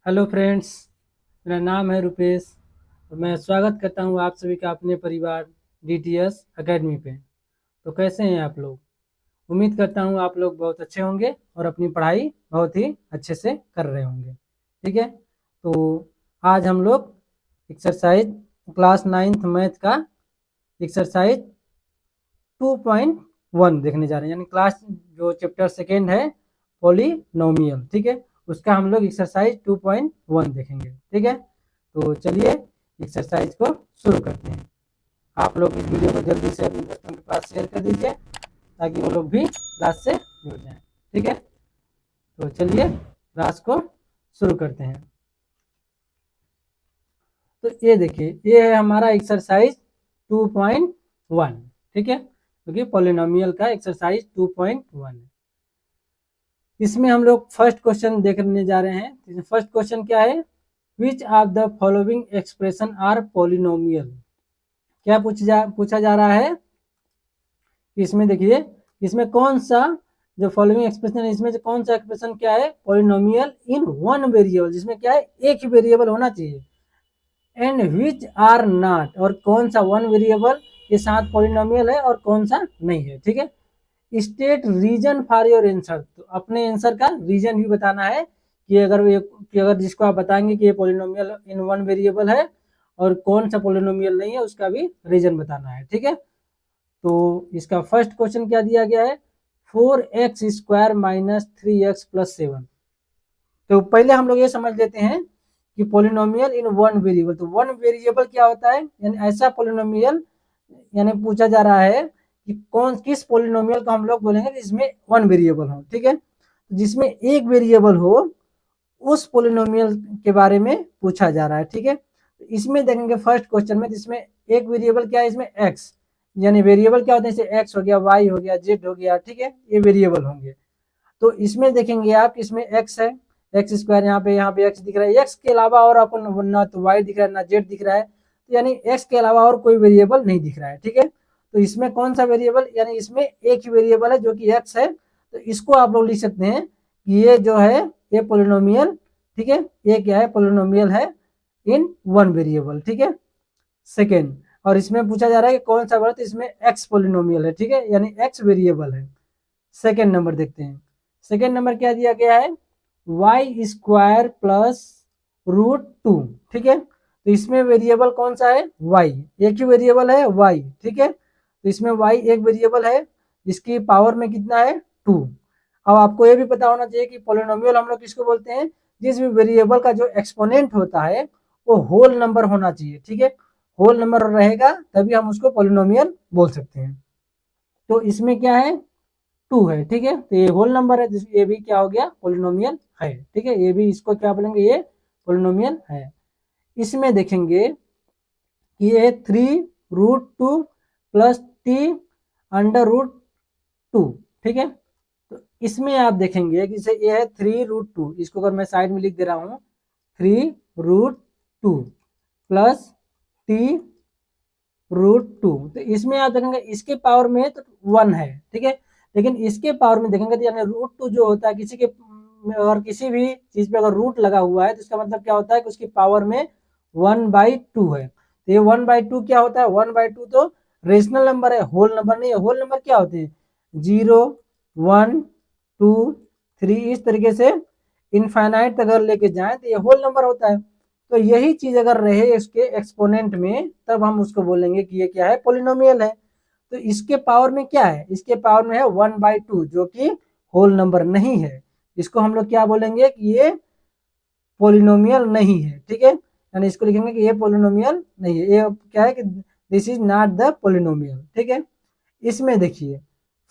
Hello friends, मेरा नाम है रुपेश और मैं स्वागत करता हूं आप सभी का अपने परिवार डीटीएस एकेडमी पे। तो कैसे हैं आप लोग? उम्मीद करता हूं आप लोग बहुत अच्छे होंगे और अपनी पढ़ाई बहुत ही अच्छे से कर रहे होंगे। ठीक है, तो आज हम लोग एक्सरसाइज क्लास 9th मैथ का एक्सरसाइज 2.1 देखने जा रहे हैं, यानी क्लास जो चैप्टर सेकेंड है पॉलिनोमियल। ठीक है, उसका हम लोग एक्सरसाइज 2.1 देखेंगे। ठीक है, तो चलिए एक्सरसाइज को शुरू करते हैं। आप लोग इस वीडियो को जल्दी से अपने दोस्तों के पास शेयर कर दीजिए ताकि वो लोग भी क्लास से जुड़ जाएं। ठीक है, तो चलिए क्लास को शुरू करते हैं। तो ये देखिए, ये है हमारा एक्सरसाइज 2.1। ठीक है, क्योंकि पॉलिनोमियल का एक्सरसाइज 2.1 है। इसमें हम लोग फर्स्ट क्वेश्चन देखने जा रहे हैं। फर्स्ट क्वेश्चन क्या है? Which of the following expression are polynomial. क्या पूछा जा रहा है? इसमें देखिए, इसमें कौन सा जो फॉलोइंग एक्सप्रेशन है, इसमें कौन सा एक्सप्रेशन क्या है? पॉलिनोमियल इन वन वेरिएबल, जिसमें क्या है, एक ही वेरिएबल होना चाहिए। एंड विच आर नॉट, और कौन सा वन वेरिएबल के साथ पॉलिनोमियल है और कौन सा नहीं है। ठीक है, state reason for your answer, तो अपने आंसर का रीजन भी बताना है कि अगर जिसको आप बताएंगे कि ये पॉलिनोमियल इन वन वेरिएबल है और कौन सा पॉलिनोमियल नहीं है, उसका भी रीजन बताना है। ठीक है, तो इसका फर्स्ट क्वेश्चन क्या दिया गया है? 4x² minus 3x+7। तो पहले हम लोग ये समझ लेते हैं कि पॉलिनोमियल इन वन वेरिएबल, तो वन वेरिएबल क्या होता है, यानी ऐसा पॉलिनोमियल, यानी पूछा जा रहा है कि किस पॉलिनोमियल को हम लोग बोलेंगे जिसमें वन वेरिएबल हो। ठीक है, जिसमें एक वेरिएबल हो उस पॉलिनोमियल के बारे में पूछा जा रहा है। ठीक है, इसमें देखेंगे फर्स्ट क्वेश्चन में, जिसमें एक वेरिएबल क्या है, इसमें एक्स, यानी वेरिएबल क्या होते हैं, जैसे एक्स हो गया, वाई हो गया, जेड हो गया। ठीक है, ये वेरिएबल होंगे। तो इसमें देखेंगे आप, इसमें एक्स है, x², यहाँ पे एक्स दिख रहा है, एक्स के अलावा और अपन ना तो वाई दिख रहा है ना जेड दिख रहा है, तो यानी एक्स के अलावा और कोई वेरिएबल नहीं दिख रहा है। ठीक है, तो इसमें कौन सा वेरिएबल, यानी इसमें एक ही वेरिएबल है जो कि एक्स है, तो इसको आप लोग लिख सकते हैं कि ये जो है ये पोलिनोमियल, ठीक है, ये क्या है, पोलिनोमियल है इन वन वेरिएबल। ठीक है, सेकेंड, और इसमें पूछा जा रहा है कि कौन सा वर्ड, इसमें एक्स पोलिनोमियल है। ठीक है, यानी एक्स वेरिएबल है। सेकेंड नंबर देखते हैं। सेकेंड नंबर क्या दिया गया है? y² plus √2। ठीक है, तो इसमें वेरिएबल कौन सा है? y, एक ही वेरिएबल है y। ठीक है, तो इसमें y एक वेरिएबल है, इसकी पावर में कितना है? 2। अब आपको ये भी पता होना चाहिए कि पॉलिनोमियल हम लोग किसको बोलते हैं? जिस भी वेरिएबल का जो एक्सपोनेंट होता है वो होल नंबर होना चाहिए। ठीक है, होल नंबर रहेगा तभी हम उसको पॉलिनोमियल बोल सकते हैं। तो इसमें क्या है? 2 है। ठीक है, तो ये होल नंबर है, ये भी क्या हो गया? पॉलिनोमियल है। ठीक है, ये भी इसको क्या बोलेंगे? ये पॉलिनोमियल है। इसमें देखेंगे कि ये 3√2 प्लस t√2। ठीक है, तो इसमें आप देखेंगे कि ये है 3√2, इसको अगर मैं साइड में लिख दे रहा हूँ, 3√2 प्लस t√2, तो इसमें आप देखेंगे इसके पावर में तो 1 है। ठीक है, लेकिन इसके पावर में देखेंगे तो यानी √2 जो होता है, किसी के और किसी भी चीज पे अगर रूट लगा हुआ है तो इसका मतलब क्या होता है कि उसकी पावर में 1/2 है। तो ये 1/2 क्या होता है? 1/2 तो रेशनल नंबर है, होल नंबर नहीं है। होल नंबर क्या होते हैं? 0, 1, 2, 3, इस तरीके से इनफाइनाइट तक अगर लेके जाए तो ये होल नंबर होता है। तो यही चीज अगर रहे इसके एक्सपोनेंट में, तब हम उसको बोलेंगे कि ये क्या है? पॉलिनोमियल है। तो इसके पावर में क्या है? इसके पावर में है 1/2, जो कि होल नंबर नहीं है। इसको हम लोग क्या बोलेंगे कि ये पॉलिनोमियल नहीं है। ठीक है, यानी इसको लिखेंगे कि ये पॉलिनोमियल नहीं है, ये क्या है कि this is not the polynomial. ठीक है, इसमें देखिए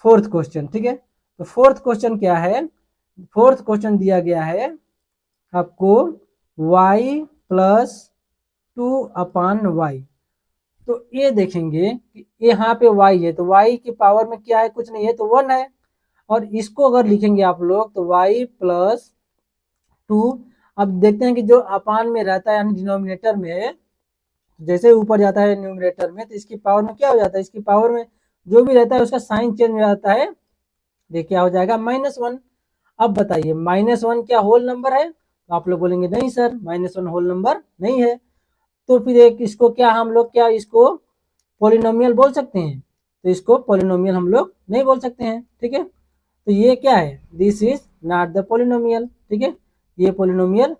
फोर्थ क्वेश्चन। ठीक है, तो फोर्थ क्वेश्चन क्या है? फोर्थ क्वेश्चन दिया गया है आपको y+2/y। तो ये देखेंगे कि यहाँ पे y है, तो y की पावर में क्या है? कुछ नहीं है, तो 1 है। और इसको अगर लिखेंगे आप लोग तो y+2, अब देखते हैं कि जो अपान में रहता है यानी डिनोमिनेटर में, जैसे ऊपर जाता है न्यूमरेटर में, तो इसकी पावर में क्या हो जाता है? इसकी पावर में जो भी रहता है उसका साइन चेंज हो जाता है। देखिए क्या हो जाएगा? -1। अब बताइए, -1 क्या होल नंबर है? तो आप लोग बोलेंगे नहीं सर -1 होल नंबर नहीं है, तो फिर एक इसको क्या हम लोग क्या इसको पॉलिनोमियल बोल सकते हैं? तो इसको पॉलिनोमियल हम लोग नहीं बोल सकते हैं, ठीक है। तो ये क्या है, this is not the polynomial, ठीक है, ये पॉलिनोमियल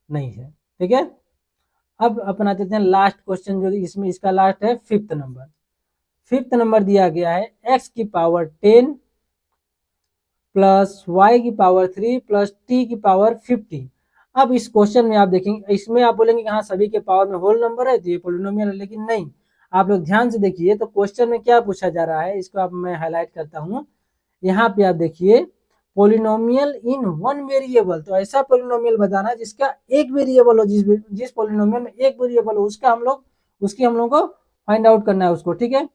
नहीं है, ठीक है। अब अपना चलते हैं लास्ट क्वेश्चन, जो इसमें इसका लास्ट है फिफ्थ नंबर। फिफ्थ नंबर दिया गया है x की पावर 10 प्लस y की पावर 3 प्लस t की पावर 50। अब इस क्वेश्चन में आप देखेंगे, इसमें आप बोलेंगे कि हाँ सभी के पावर में होल नंबर है तो ये पॉलिनोमियल है, लेकिन नहीं। आप लोग ध्यान से देखिए तो क्वेश्चन में क्या पूछा जा रहा है, इसको आप मैं हाईलाइट करता हूँ। यहाँ पे आप देखिए पॉलिनोमियल इन वन वेरिएबल, तो ऐसा पॉलिनोमियल बताना जिसका एक वेरिएबल हो, जिस पॉलिनोमियल में एक वेरिएबल हो उसका उसकी हम लोग को फाइंड आउट करना है उसको, ठीक है।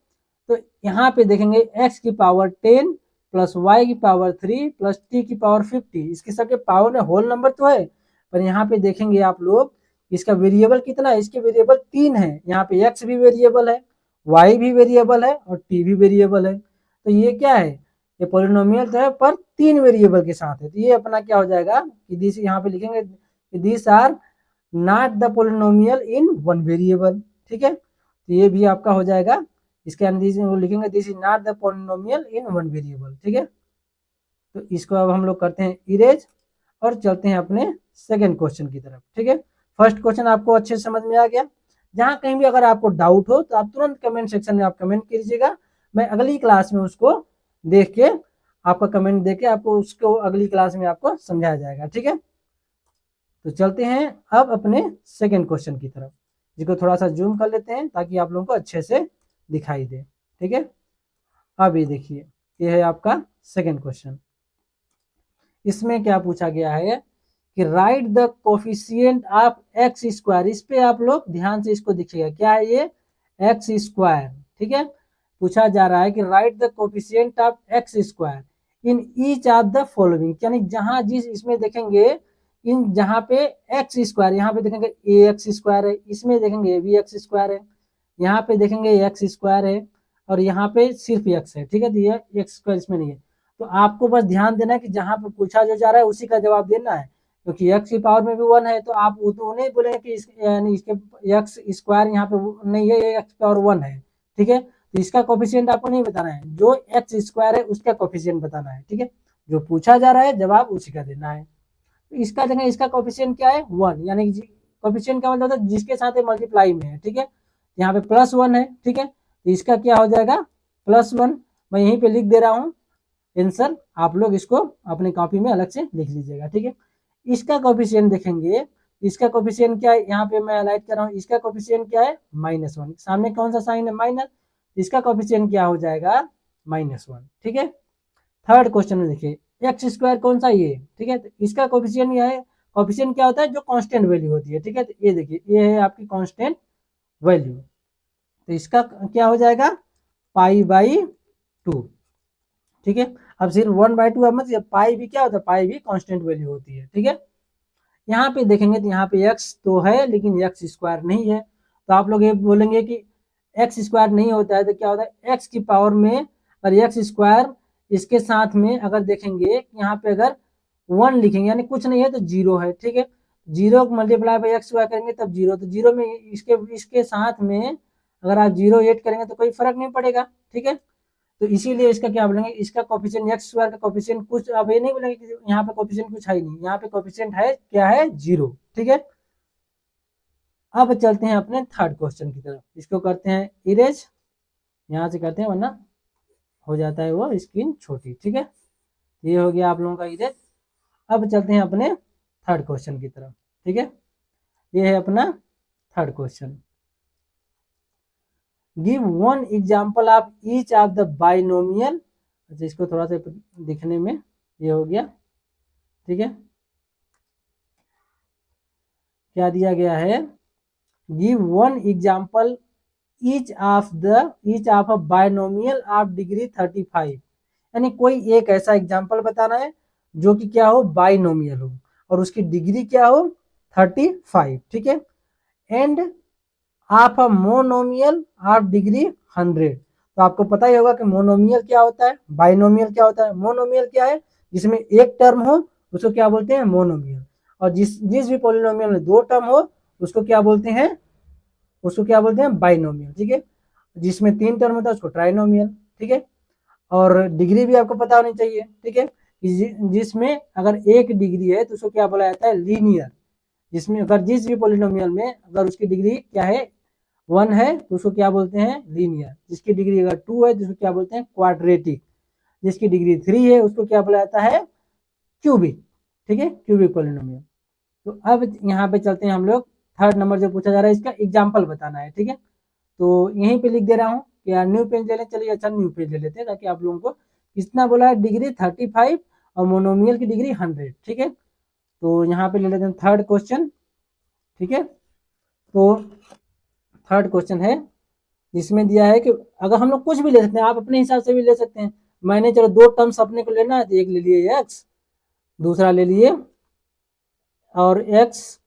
तो यहाँ पे देखेंगे x की पावर 10 प्लस y की पावर 3 प्लस t की पावर 50, इसके सबके पावर में होल नंबर तो है, पर यहाँ पे देखेंगे आप लोग इसका वेरिएबल कितना है, इसके वेरिएबल 3 है। यहाँ पे x भी वेरिएबल है, y भी वेरिएबल है और t भी वेरिएबल है। तो ये क्या है, ये पॉलिनोमियल तो है पर 3 वेरिएबल के साथ है। तो ये अपना क्या हो जाएगा कि दिस, यहाँ पे लिखेंगे this are not the polynomial in one variable, ठीक है। तो ये भी आपका हो जाएगा, इसके अंदर लिखेंगे this is not the polynomial in one variable, ठीक है। तो इसको अब हम लोग करते हैं इरेज और चलते हैं अपने सेकंड क्वेश्चन की तरफ, ठीक है। फर्स्ट क्वेश्चन आपको अच्छे से समझ में आ गया। जहां कहीं भी अगर आपको डाउट हो तो आप तुरंत कमेंट सेक्शन में आप कमेंट कीजिएगा, मैं अगली क्लास में उसको देख के आपका कमेंट देके आपको उसको अगली क्लास में आपको समझाया जाएगा, ठीक है। तो चलते हैं अब अपने सेकंड क्वेश्चन की तरफ, जिसको थोड़ा सा जूम कर लेते हैं ताकि आप लोगों को अच्छे से दिखाई दे, ठीक है। अब ये देखिए, ये है आपका सेकंड क्वेश्चन। इसमें क्या पूछा गया है कि right the coefficient of x square. इस पे आप लोग ध्यान से इसको देखिएगा, क्या है ये, एक्स स्क्वायर, ठीक है। पूछा जा रहा है कि right the coefficient of x square in each of the following, यानी जहां जिस इसमें देखेंगे इन जहां पे एक्स स्क्वायर, यहाँ पे देखेंगे ए एक्स स्क्वायर है, इसमें देखेंगे ए बी एक्स स्क्वायर है, यहाँ पे देखेंगे एक्स स्क्वायर है और यहाँ पे सिर्फ एक्स है, ठीक है। तो ये एक्स स्क्वायर इसमें नहीं है। तो आपको बस ध्यान देना है कि जहां पे पूछा जो जा रहा है उसी का जवाब देना है, क्योंकि एक्स की पावर में भी 1 है तो आप तो नहीं बोलेंगे कि यानी इसके एक्स स्क्वायर यहाँ पे नहीं है, ये एक्स पावर 1 है, ठीक है। तो इसका कोफिशिएंट आपको नहीं बताना है, जो एक्स स्क्वायर है उसका कोफिशिएंट बताना है, ठीक है। जो पूछा जा रहा है जवाब उसी का देना है। तो इसका जगह इसका कोफिशिएंट क्या है, 1, यानी कोफिशिएंट का मतलब होता है जिसके साथ मल्टीप्लाई में है, ठीक है। यहाँ पे +1 है, ठीक है। तो इसका क्या हो जाएगा, +1। मैं यहीं पे लिख दे रहा हूँ आंसर, आप लोग इसको अपनी कॉपी में अलग से लिख लीजिएगा, ठीक है। इसका कोफिशिएंट देखेंगे, इसका कोफिशिएंट क्या है, यहाँ पे मैं हाईलाइट कर रहा हूँ, इसका कोफिशिएंट क्या है, -1। सामने कौन सा साइन है, माइनस, इसका कोफिशिएंट क्या हो जाएगा, -1, ठीक है। थर्ड क्वेश्चन में देखिए एक्स स्क्वायर कौन सा, ये, ठीक है। तो इसका कोफिशिएंट यह है, कोफिशिएंट क्या होता है, जो कांस्टेंट वैल्यू होती है, ठीक है। तो ये देखिए ये है आपकी कांस्टेंट वैल्यू, तो इसका क्या हो जाएगा, π/2, ठीक है। अब सिर्फ 1/2 अब मत, पाई भी क्या होता है, पाई भी कांस्टेंट वैल्यू होती है, ठीक है। यहाँ पे देखेंगे तो यहाँ पे x तो है लेकिन एक्स स्क्वायर नहीं है, तो आप लोग ये बोलेंगे कि एक्स स्क्वायर नहीं होता है तो क्या होता है, एक्स की पावर में और एक्स स्क्वायर इसके साथ में अगर देखेंगे यहाँ पे अगर 1 लिखेंगे यानी कुछ नहीं है तो 0 है, ठीक है। 0 मल्टीप्लाई बाई एक्स स्क्वायर करेंगे तब 0, तो 0 में इसके साथ में अगर आप 0 ऐड करेंगे तो कोई फर्क नहीं पड़ेगा, ठीक है। तो इसीलिए इसका क्या बोलेंगे, इसका कोफिशिएंट एक्स स्क्वायर का कोफिशिएंट कुछ, अब ये नहीं बोलेंगे कि यहाँ पे कोफिशिएंट कुछ है ही नहीं, यहाँ पे कोफिशिएंट है, क्या है, 0, ठीक है। अब चलते हैं अपने थर्ड क्वेश्चन की तरफ, इसको करते हैं इरेज, यहाँ से करते हैं वरना हो जाता है वो स्क्रीन छोटी, ठीक है। ये हो गया आप लोगों का इरेज। अब चलते हैं अपने थर्ड क्वेश्चन की तरफ, ठीक है। ये है अपना third question, give one example of each of the binomial. अच्छा इसको थोड़ा सा दिखने में ये हो गया, ठीक है। क्या दिया गया है, give one example each of a binomial of degree 35, यानी कोई एक ऐसा एग्जाम्पल बताना है जो कि क्या हो, बाइनोमियल हो और उसकी डिग्री क्या हो, 35, ठीक है। End of a monomial of degree 100। तो आपको पता ही होगा कि मोनोमियल क्या होता है, बाइनोमियल क्या होता है। मोनोमियल क्या है, जिसमें एक टर्म हो उसको क्या बोलते हैं, मोनोमियल, और जिस जिस भी पॉलिनोमियल में 2 टर्म हो उसको क्या बोलते हैं, उसको क्या बोलते हैं, बाइनोमियल। ठीक है, जिसमें 3 टर्म होता है उसको ट्राइनोमियल। ठीक है, और डिग्री भी आपको पता होनी चाहिए। ठीक है, जिसमें अगर 1 डिग्री है तो उसको क्या बोला जाता है, लीनियर। जिसमें अगर जिस भी पॉलिनोमियल में अगर उसकी डिग्री क्या है, 1 है तो उसको क्या बोलते हैं, लीनियर। जिसकी डिग्री अगर 2 है तो उसको क्या बोलते हैं, क्वाड्रेटिक। जिसकी डिग्री 3 है उसको क्या बोला जाता है, क्यूबिक। ठीक है, क्यूबिक पॉलिनोमियल। तो अब यहाँ पे चलते हैं हम लोग, थर्ड नंबर जो पूछा जा रहा है इसका एग्जाम्पल बताना है। ठीक है, तो यहीं पे लिख दे रहा हूँ कि यार न्यू पेज ले लें। चलिए अच्छा न्यू पेज ले लेते हैं ताकि आप लोगों को कितना बोला है, डिग्री 35 और मोनोमियल की डिग्री 100। ठीक है, तो यहाँ पे ले लेते हैं थर्ड क्वेश्चन। ठीक है, तो थर्ड क्वेश्चन है जिसमें दिया है कि अगर हम लोग कुछ भी ले सकते हैं, आप अपने हिसाब से भी ले सकते हैं। मैंने चलो 2 टर्म्स अपने को लेना है तो एक ले लिए एक्स, दूसरा ले लिए और एक्स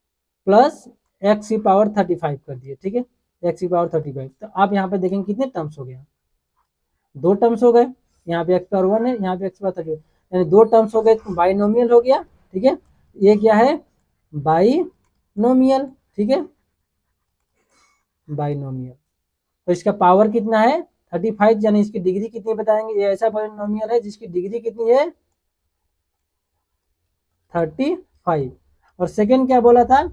प्लस एक्स की पावर 35 कर दिए। ठीक है, एक्स की पावर 35। तो आप यहाँ पे देखेंगे कितने टर्म्स हो गए, 2 टर्म्स हो गए। यहाँ पे एक्स पावर 1 है, यहाँ पे एक्स पावर 35, यानी 2 टर्म्स हो गए, तो बाइनोमियल हो गया। ठीक है, ये क्या है, बाइनोमियल। ठीक है, बाइनोमियल। तो इसका पावर कितना है, 35, यानी इसकी डिग्री कितनी बताएंगे। ये ऐसा बाइनोमियल है जिसकी डिग्री कितनी है, 35। और सेकंड क्या बोला था,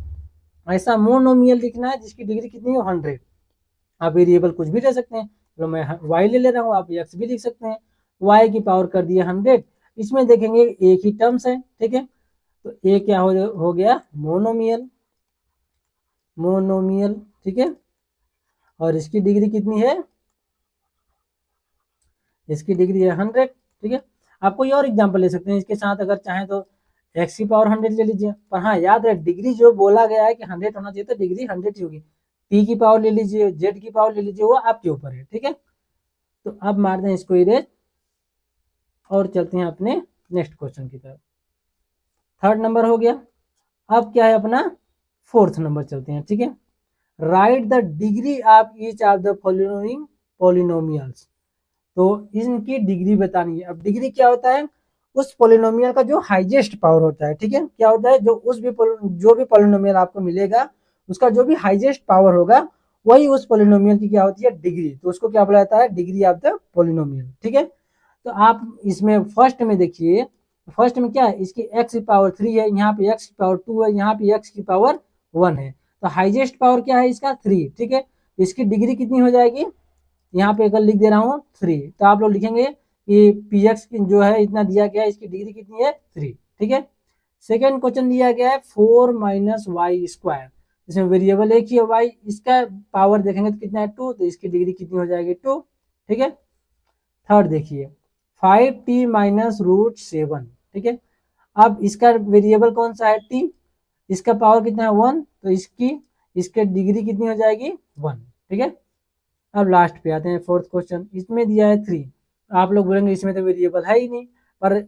ऐसा मोनोमियल लिखना है जिसकी डिग्री कितनी है, 100। आप वेरिएबल कुछ भी ले सकते हैं, तो मैं y ले रहा हूँ, आप x भी लिख सकते हैं। y की पावर कर दिया 100। इसमें देखेंगे एक ही टर्म्स है। ठीक है, तो ए क्या हो गया, मोनोमियल, मोनोमियल। ठीक है, और इसकी डिग्री कितनी है, इसकी डिग्री है 100। ठीक है, आप कोई और एग्जांपल ले सकते हैं इसके साथ, अगर चाहें तो x की पावर 100 ले लीजिए। पर हाँ याद रहे, डिग्री जो बोला गया है कि 100 होना चाहिए तो डिग्री 100 ही होगी। p की पावर ले लीजिए, z की पावर ले लीजिए, वो आपके ऊपर है। ठीक है, तो अब मारते हैं इसको इरेज और चलते हैं अपने नेक्स्ट क्वेश्चन की तरफ। थर्ड नंबर हो गया। अब क्या है अपना फोर्थ नंबर, चलते हैं। ठीक है, right the degree of each of the following polynomials. तो इनकी डिग्री बतानी है। अब डिग्री क्या होता है, उस पॉलिनोमियल का जो हाईएस्ट पावर होता है। ठीक है, क्या होता है, जो भी पॉलिनोमियल आपको मिलेगा उसका जो भी हाईएस्ट पावर होगा वही उस पॉलिनोमियल की क्या होती है, डिग्री। तो उसको क्या बोला जाता है, डिग्री ऑफ द पॉलिनोमियल। ठीक है, तो आप इसमें फर्स्ट में देखिए, फर्स्ट में क्या है, इसकी x की पावर 3 है, यहाँ पे x की पावर 2 है, यहाँ पे x की पावर 1 है। तो हाईएस्ट पावर क्या है इसका, 3। ठीक है, इसकी डिग्री कितनी हो जाएगी, यहाँ पे अगर लिख दे रहा हूँ 3, तो आप लोग लिखेंगे कि पी एक्स जो है इतना दिया गया है, इसकी डिग्री कितनी है, 3। ठीक है, सेकेंड क्वेश्चन दिया गया है 4 माइनस वाई स्क्वायर। इसमें वेरिएबल एक ही है y, इसका पावर देखेंगे तो कितना है, 2, तो इसकी डिग्री कितनी हो जाएगी, 2। ठीक है, थर्ड देखिए 5t माइनस रूट 7। ठीक है, अब इसका वेरिएबल कौन सा है, t, इसका पावर कितना है, 1, तो इसके डिग्री कितनी हो जाएगी, 1। ठीक है, अब लास्ट पे आते हैं फोर्थ क्वेश्चन। इसमें दिया है 3। आप लोग बोलेंगे इसमें तो वेरिएबल है ही नहीं, पर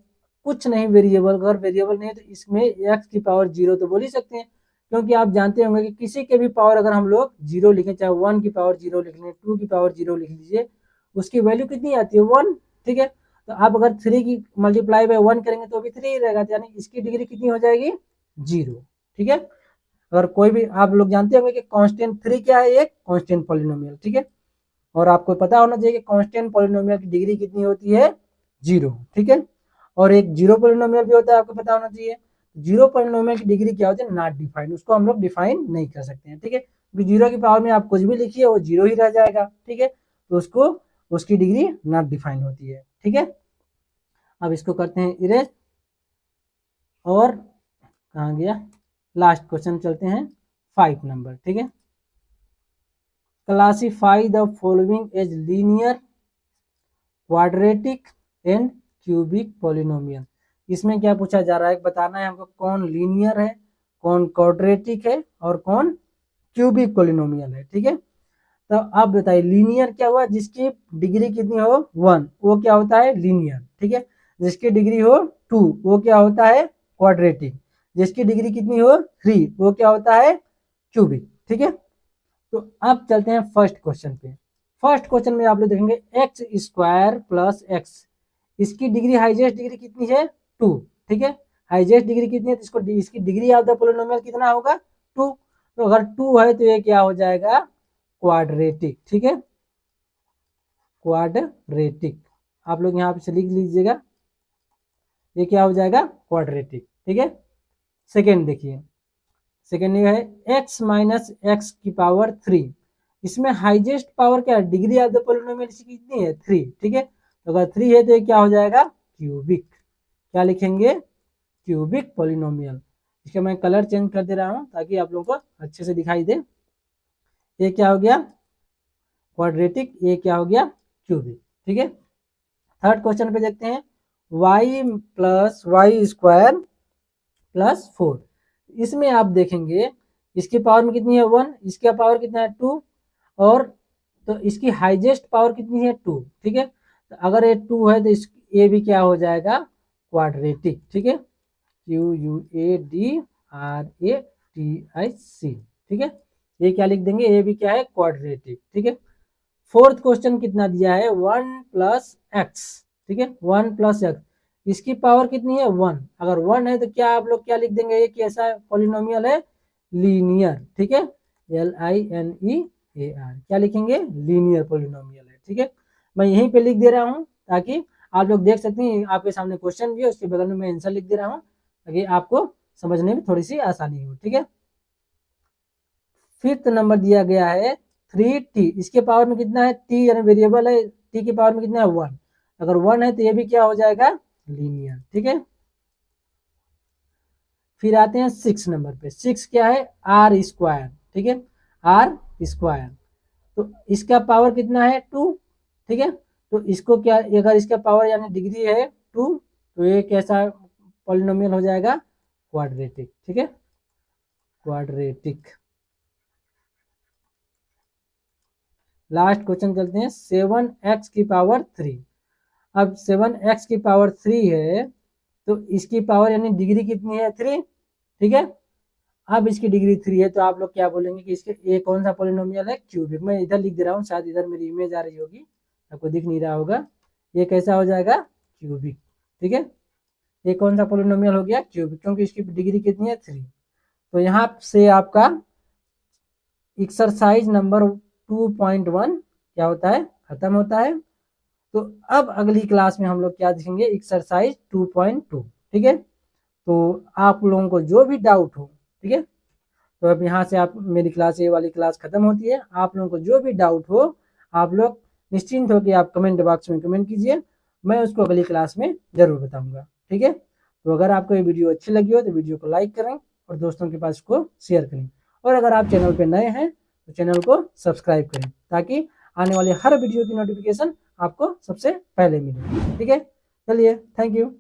कुछ नहीं वेरिएबल, अगर वेरिएबल नहीं है तो इसमें x की पावर 0 तो बोल ही सकते हैं। क्योंकि आप जानते होंगे कि किसी के भी पावर अगर हम लोग 0 लिखें, चाहे 1 की पावर 0 लिख लें, 2 की पावर 0 लिख लीजिए, उसकी वैल्यू कितनी आती है, 1। ठीक है, तो आप अगर 3 की मल्टीप्लाई बाय 1 करेंगे तो भी 3 ही रहेगा, यानी इसकी डिग्री कितनी हो जाएगी, 0। ठीक है, अगर कोई भी, आप लोग जानते होंगे कि कांस्टेंट 3 क्या है, एक कांस्टेंट पॉलिनोमियल। ठीक है, और आपको पता होना चाहिए कि कांस्टेंट पॉलिनोमियल की डिग्री कितनी होती है, 0। ठीक है, और एक जीरो पॉलिनोमियल भी होता है, आपको पता होना चाहिए। जीरो पॉलिनोमियल की डिग्री क्या होती है, नॉट डिफाइंड, उसको हम लोग डिफाइन नहीं कर सकते हैं। ठीक है, क्योंकि जीरो की पावर में आप कुछ भी लिखिए वो 0 ही रह जाएगा। ठीक है, तो उसको उसकी डिग्री नॉट डिफाइन होती है। ठीक है, अब इसको करते हैं इरेज, और कहाँ गया, लास्ट क्वेश्चन चलते हैं 5 नंबर। ठीक है, classify the following as linear, quadratic and cubic polynomial. इसमें क्या पूछा जा रहा है, बताना है हमको कौन लीनियर है, कौन क्वाड्रेटिक है और कौन क्यूबिक पॉलिनोमियल है। ठीक है, तो आप बताइए लीनियर क्या हुआ, जिसकी डिग्री कितनी हो 1 वो क्या होता है, लीनियर। ठीक है, जिसकी डिग्री हो 2 वो क्या होता है, क्वाड्रेटिक। जिसकी डिग्री कितनी हो 3 वो क्या होता है, क्यूबिक। ठीक है, तो अब चलते हैं फर्स्ट क्वेश्चन पे। फर्स्ट क्वेश्चन में आप लोग देखेंगे x² प्लस एक्स, इसकी डिग्री हाईएस्ट डिग्री कितनी है, 2। ठीक है, हाईएस्ट डिग्री कितनी है, तो इसको इसकी डिग्री ऑफ द पोलिनोमियल कितना होगा 2। तो अगर 2 है तो ये क्या हो जाएगा क्वाड्रेटिक। ठीक है, क्वाड्रेटिक आप लोग यहाँ पे लिख लीजिएगा, ये क्या हो जाएगा क्वाड्रेटिक। ठीक है, सेकेंड देखिए, सेकेंड ये है x माइनस एक्स की पावर 3। इसमें हाईएस्ट पावर क्या है, डिग्री ऑफ द पोलिनोमियल इसकी कितनी है 3। ठीक है, तो अगर 3 है तो ये क्या हो जाएगा क्यूबिक। क्या लिखेंगे क्यूबिक पोलिनोमियल। इसका मैं कलर चेंज कर दे रहा हूँ ताकि आप लोगों को अच्छे से दिखाई दे। ये क्या हो गया क्वाड्रेटिक, ये क्या हो गया क्यूबिक। ठीक है, थर्ड क्वेश्चन पे देखते हैं y plus y square plus 4। इसमें आप देखेंगे इसकी पावर में कितनी है 1, इसका पावर कितना है 2, और तो इसकी हाईएस्ट पावर कितनी है 2। ठीक है, तो अगर ये 2 है तो ये भी क्या हो जाएगा क्वाड्रेटिक। ठीक है, QUADRATIC। ठीक है, ये क्या लिख देंगे, ये भी क्या है क्वाड्रेटिक। ठीक है, फोर्थ क्वेश्चन कितना दिया है 1 प्लस एक्स। ठीक है, 1 प्लस एक्स, इसकी पावर कितनी है 1। अगर 1 है तो क्या आप लोग क्या लिख देंगे, ये कैसा पॉलिनोमियल है लीनियर। ठीक है, LINEAR क्या लिखेंगे लीनियर पॉलिनोमियल है। ठीक है, मैं यहीं पे लिख दे रहा हूँ ताकि आप लोग देख सकते हैं, आपके सामने क्वेश्चन भी है उसके बगल में मैं आंसर लिख दे रहा हूँ ताकि आपको समझने में थोड़ी सी आसानी हो। ठीक है, फिफ्थ नंबर दिया गया है 3t, इसके पावर में कितना है t यानी वेरिएबल है, t की पावर में कितना है 1। अगर 1 है तो ये भी क्या हो जाएगा लीनियर। ठीक है, फिर आते हैं 6 नंबर पे। 6 क्या है आर स्क्वायर। ठीक है, आर स्क्वायर, तो इसका पावर कितना है 2। ठीक है, तो इसको क्या, अगर इसका पावर यानी डिग्री है 2 तो ये कैसा पॉलिनोमियल हो जाएगा क्वाड्रेटिक। ठीक है, क्वाड्रेटिक। लास्ट क्वेश्चन चलते हैं 7x की पावर 3। अब 7x की पावर 3 है तो इसकी पावर यानी डिग्री कितनी है 3। ठीक है, अब इसकी डिग्री 3 है तो आप लोग क्या बोलेंगे कि इसके ये कौन सा पॉलिनोमियल है क्यूबिक। मैं इधर लिख दे रहा हूँ, शायद इधर मेरी इमेज आ रही होगी, आपको दिख नहीं रहा होगा। ये कैसा हो जाएगा क्यूबिक। ठीक है, ये कौन सा पॉलिनोमियल हो गया क्यूबिक, क्योंकि इसकी डिग्री कितनी है 3। तो यहाँ से आपका एक्सरसाइज नंबर 2.1 क्या होता है खत्म होता है। तो अब अगली क्लास में हम लोग क्या देखेंगे एक्सरसाइज 2.2। ठीक है, तो आप लोगों को जो भी डाउट हो, ठीक है, तो अब यहाँ से आप मेरी क्लास ये वाली क्लास खत्म होती है। आप लोगों को जो भी डाउट हो आप लोग निश्चिंत हो कि आप कमेंट बॉक्स में कमेंट कीजिए, मैं उसको अगली क्लास में जरूर बताऊंगा। ठीक है, तो अगर आपको ये वीडियो अच्छी लगी हो तो वीडियो को लाइक करें और दोस्तों के पास को शेयर करें, और अगर आप चैनल पर नए हैं तो चैनल को सब्सक्राइब करें ताकि आने वाले हर वीडियो की नोटिफिकेशन आपको सबसे पहले मिले। ठीक है, चलिए थैंक यू।